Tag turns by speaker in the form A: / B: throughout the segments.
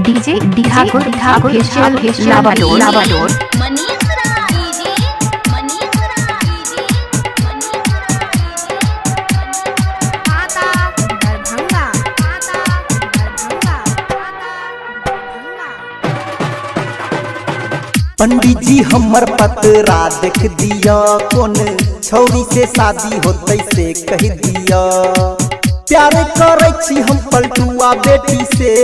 A: DJ ठाकुर लावाडोर
B: पंडित जी हमर पतरा देख दिया, कौन छौरी से शादी होते से कह दिया। प्यार करे छी हम पलटुआ बेटी से,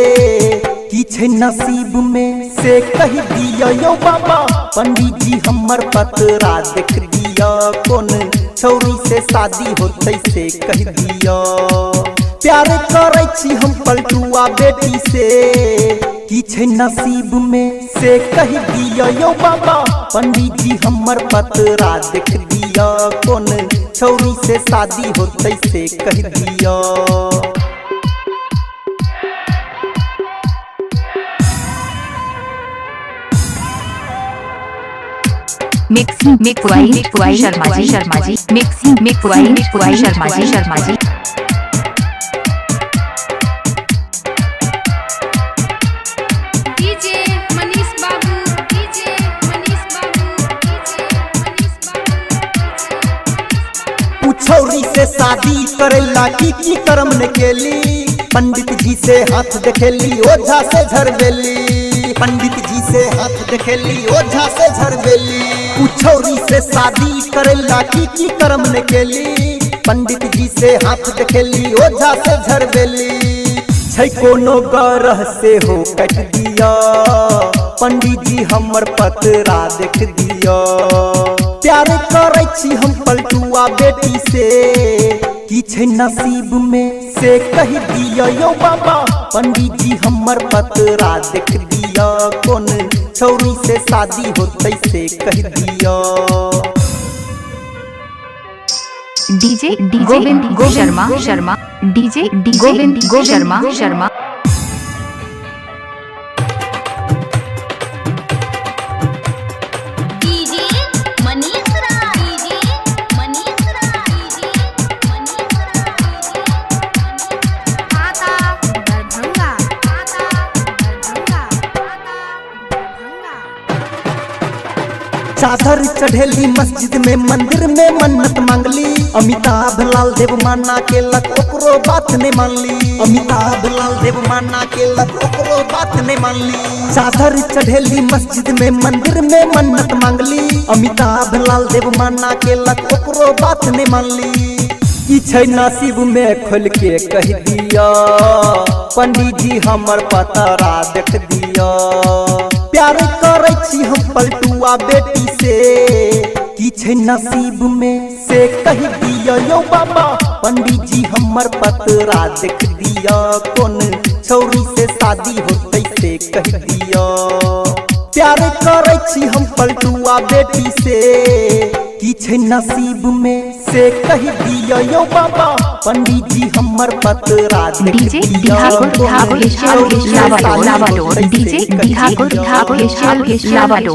B: की छे नसीब में से कह दिया। यो बाबा पंडित जी हमर पतरा देख दिया, कौन छौरी से शादी होते से कह दिया। प्यार करे छी हम पलटुआ बेटी से, की छे नसीब में से कह दिया। यो बाबा पंडित जी हमर पतरा देख दिया, कौन छौरी से शादी होते से कह दिया।
A: Mixing Sharma ji mixing Sharma ji.
B: छौरी से शादी करेला की कर्म ने केली, पंडित जी से हाथ देखेली ओझा से झरबेली। पंडित जी से हाथ देखेली ओझा से झरबेली। छौरी से शादी करेला की कर्म ने केली, पंडित जी से हाथ देखेली ओझा से झरबेली। छै कोनो गरह से हो कट दिया, पंडित जी हमर पतरा देख दिया। प्यार करे छी हम पलटुआ बेटी से, की छे नसीब में से कह दिया। यो बाबा पंडित जी हमर पतरा देख दिया, कौन छौरी से शादी होते से कह दिया।
A: DJ Govind Sharma DJ Govind Sharma.
B: चादर चढ़ेली मस्जिद में मंदिर में मन्नत मांगली। अमिताभ लाल देव माना के लक ओकरो बात ने मान ली। अमिताभ लाल देव माना के लक ओकरो बात ने मान ली। चादर चढ़ेली मस्जिद में मंदिर में मन्नत मांगली। अमिताभ लाल देव माना के लक ओकरो बात ने मान ली। की छै नसीब में खोल के कह दिया, पंडित जी हमर पतरा देख दिया। प्यार करे छी हम पलटुआ बेटी से, की छे नसीब में से कह दिया। यो बाबा पंडित जी हमर पतरा देख दिया, कौन छौरी से शादी होते से कह दिया। प्यार करे छी हम पलटुआ बेटी से, की छे नसीब में से कह दिया। यो बाबा पंडित जी हमर पतरा देख दिया,
A: डीजे ठाकुर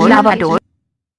A: लावाडोर।